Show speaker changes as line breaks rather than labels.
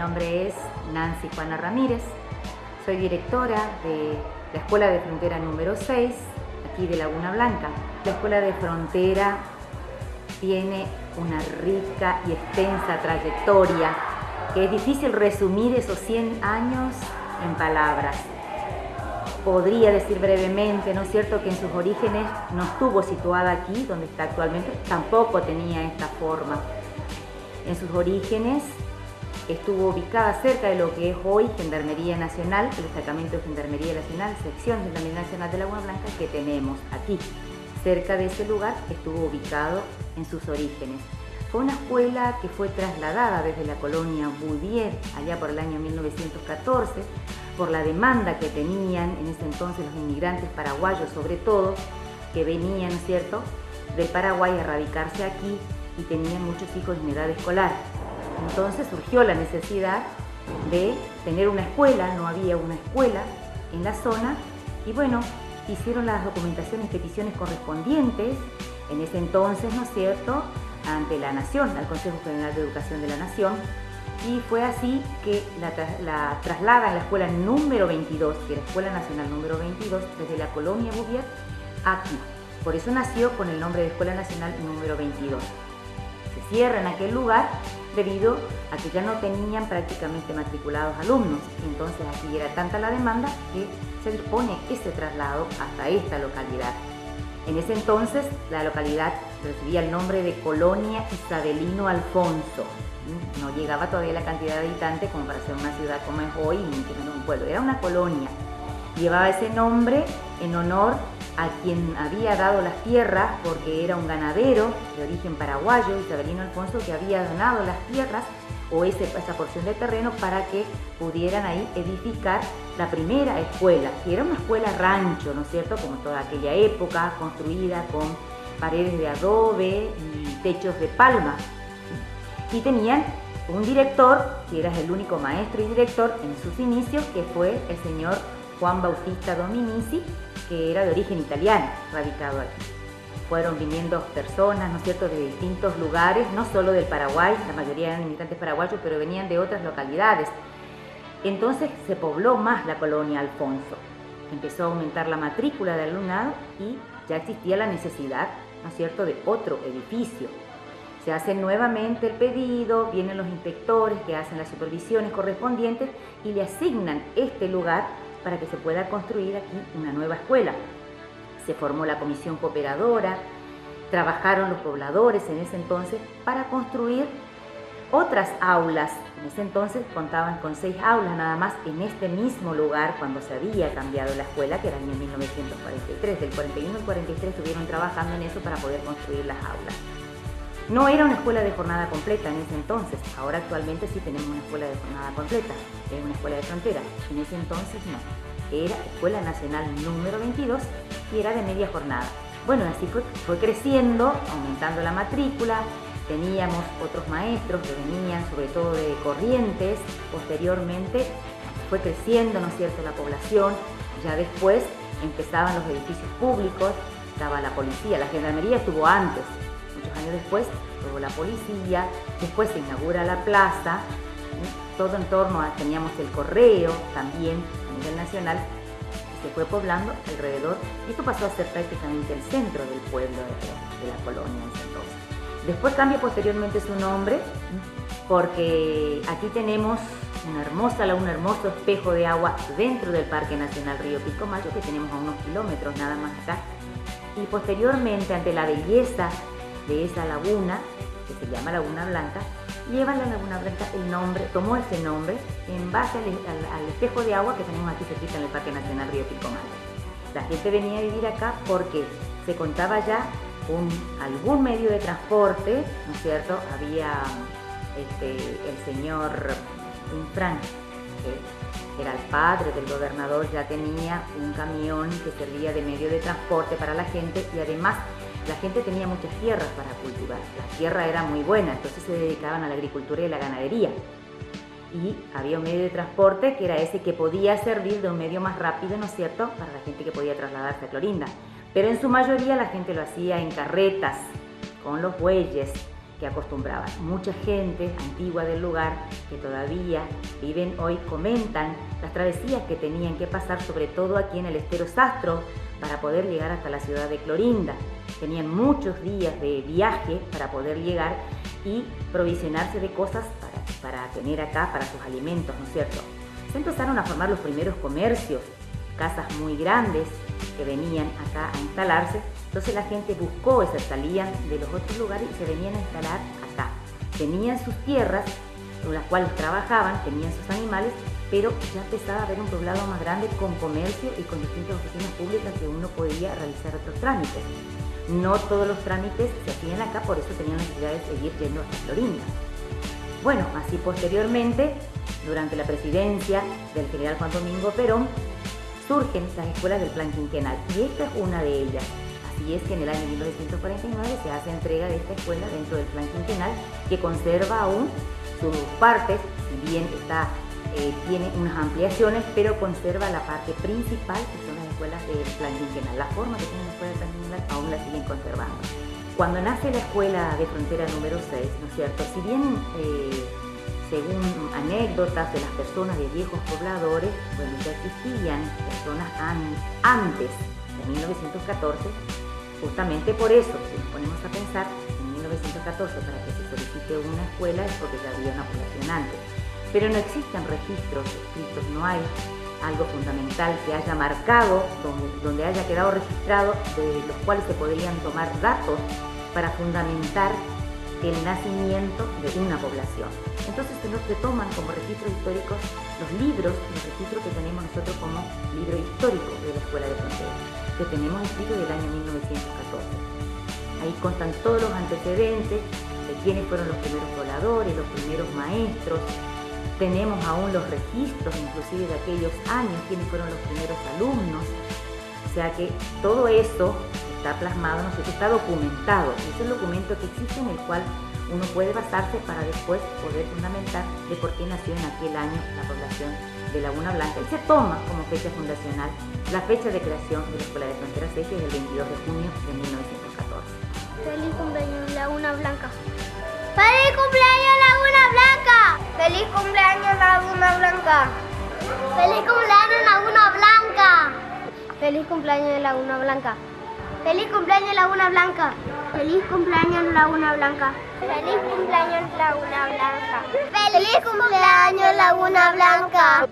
nombre es Nancy Juana Ramírez, soy directora de la Escuela de Frontera número 6, aquí de Laguna Blanca. La Escuela de Frontera tiene una rica y extensa trayectoria, que es difícil resumir esos 100 años en palabras. Podría decir brevemente, ¿no es cierto?, que en sus orígenes no estuvo situada aquí, donde está actualmente, tampoco tenía esta forma. En sus orígenes estuvo ubicada cerca de lo que es hoy Gendarmería Nacional, el destacamento de Gendarmería Nacional, sección de Gendarmería Nacional de Laguna Blanca, que tenemos aquí. Cerca de ese lugar estuvo ubicado en sus orígenes. Fue una escuela que fue trasladada desde la colonia Bouvier, allá por el año 1914, por la demanda que tenían en ese entonces los inmigrantes paraguayos, sobre todo, que venían, ¿cierto?, del Paraguay a radicarse aquí y tenían muchos hijos en edad escolar. Entonces surgió la necesidad de tener una escuela, no había una escuela en la zona, y bueno, hicieron las documentaciones y peticiones correspondientes, en ese entonces, ¿no es cierto?, ante la Nación, al Consejo General de Educación de la Nación, y fue así que la trasladan a la escuela número 22, que era la Escuela Nacional número 22, desde la colonia Bouvier aquí. Por eso nació con el nombre de Escuela Nacional número 22. Se cierra en aquel lugar debido a que ya no tenían prácticamente matriculados alumnos. Entonces aquí era tanta la demanda que se dispone ese traslado hasta esta localidad. En ese entonces la localidad recibía el nombre de Colonia Isabelino Alfonso. No llegaba todavía la cantidad de habitantes como para ser una ciudad como es hoy, ni mucho menos un pueblo. Era una colonia. Llevaba ese nombre en honor a quien había dado las tierras, porque era un ganadero de origen paraguayo, Isabelino Alfonso, que había donado las tierras o esa porción de terreno para que pudieran ahí edificar la primera escuela, que era una escuela rancho, ¿no es cierto?, como toda aquella época, construida con paredes de adobe y techos de palma. Y tenían un director, que era el único maestro y director en sus inicios, que fue el señor Juan Bautista Dominici, que era de origen italiano, radicado aquí. Fueron viniendo personas, ¿no es cierto?, de distintos lugares, no solo del Paraguay, la mayoría eran inmigrantes paraguayos, pero venían de otras localidades. Entonces se pobló más la colonia Alfonso. Empezó a aumentar la matrícula de alumnado y ya existía la necesidad, ¿no es cierto?, de otro edificio. Se hace nuevamente el pedido, vienen los inspectores que hacen las supervisiones correspondientes y le asignan este lugar para que se pueda construir aquí una nueva escuela. Se formó la comisión cooperadora, trabajaron los pobladores en ese entonces para construir otras aulas. En ese entonces contaban con 6 aulas nada más en este mismo lugar cuando se había cambiado la escuela, que era el año 1943. Del 41 al 43 estuvieron trabajando en eso para poder construir las aulas. No era una escuela de jornada completa en ese entonces. Ahora actualmente sí tenemos una escuela de jornada completa, es una escuela de frontera. En ese entonces no. Era Escuela Nacional número 22 y era de media jornada. Bueno, así fue creciendo, aumentando la matrícula. Teníamos otros maestros que venían sobre todo de Corrientes. Posteriormente fue creciendo, ¿no es cierto?, la población. Ya después empezaban los edificios públicos, estaba la policía, la gendarmería estuvo antes. Muchos años después estuvo la policía, después se inaugura la plaza, todo en torno a, teníamos el correo también a nivel nacional, y se fue poblando alrededor, y esto pasó a ser prácticamente el centro del pueblo de la colonia en ese entonces. Después cambia posteriormente su nombre, porque aquí tenemos una hermosa laguna, un hermoso espejo de agua dentro del Parque Nacional Río Pilcomayo, que tenemos a unos kilómetros nada más acá, y posteriormente, ante la belleza de esa laguna, que se llama Laguna Blanca, lleva la Laguna Blanca el nombre, tomó ese nombre en base al espejo de agua que tenemos aquí cerquita en el Parque Nacional Río Pilcomayo. La gente venía a vivir acá porque se contaba ya con algún medio de transporte, ¿no es cierto? Había el señor Infran, que era el padre del gobernador, ya tenía un camión que servía de medio de transporte para la gente, y además la gente tenía muchas tierras para cultivar. La tierra era muy buena, entonces se dedicaban a la agricultura y a la ganadería. Y había un medio de transporte que era ese que podía servir de un medio más rápido, ¿no es cierto?, para la gente que podía trasladarse a Clorinda. Pero en su mayoría la gente lo hacía en carretas, con los bueyes. que acostumbraban. Mucha gente antigua del lugar que todavía viven hoy comentan las travesías que tenían que pasar, sobre todo aquí en el estero Sastro, para poder llegar hasta la ciudad de Clorinda. Tenían muchos días de viaje para poder llegar y provisionarse de cosas para tener acá, para sus alimentos, ¿no es cierto? Se empezaron a formar los primeros comercios, casas muy grandes que venían acá a instalarse. Entonces la gente buscó, se salían de los otros lugares y se venían a instalar acá. Tenían sus tierras, con las cuales trabajaban, tenían sus animales, pero ya empezaba a haber un poblado más grande con comercio y con distintas oficinas públicas que uno podía realizar otros trámites. No todos los trámites se hacían acá, por eso tenían necesidad de seguir yendo hasta Clorinda. Bueno, así posteriormente, durante la presidencia del general Juan Domingo Perón, surgen las escuelas del Plan Quinquenal y esta es una de ellas. Así es que en el año 1949 se hace entrega de esta escuela dentro del Plan Quinquenal, que conserva aún sus partes, si bien tiene unas ampliaciones, pero conserva la parte principal, que son las escuelas del Plan Quinquenal. La forma que tiene la escuela del Plan Quinquenal aún la siguen conservando. Cuando nace la escuela de frontera número 6, ¿no es cierto? Si bien según anécdotas de las personas de viejos pobladores, bueno, ya existían personas antes de 1914, justamente por eso, si nos ponemos a pensar, en 1914 para que se solicite una escuela es porque ya había una población antes. Pero no existen registros escritos, no hay algo fundamental que haya marcado, donde haya quedado registrado, de los cuales se podrían tomar datos para fundamentar el nacimiento de una población. Entonces se toman como registros históricos los registros que tenemos nosotros como libro histórico de la Escuela de Frontera, que tenemos escrito del año 1914. Ahí constan todos los antecedentes de quiénes fueron los primeros pobladores, los primeros maestros. Tenemos aún los registros, inclusive de aquellos años, quiénes fueron los primeros alumnos. O sea que todo eso está plasmado, ¿no sé? Está documentado. Es el documento que existe en el cual uno puede basarse para después poder fundamentar de por qué nació en aquel año la población de Laguna Blanca. Y se toma como fecha fundacional la fecha de creación de la Escuela de Frontera 6, que es el 22 de junio de 1914.
Feliz cumpleaños Laguna Blanca. ¡Feliz cumpleaños Laguna Blanca! ¡Feliz cumpleaños Laguna Blanca! ¡Feliz cumpleaños Laguna Blanca! ¡Feliz cumpleaños Laguna Blanca! ¡Feliz cumpleaños Laguna Blanca! ¡Feliz cumpleaños Laguna Blanca! ¡Feliz cumpleaños Laguna Blanca! ¡Feliz cumpleaños Laguna Blanca!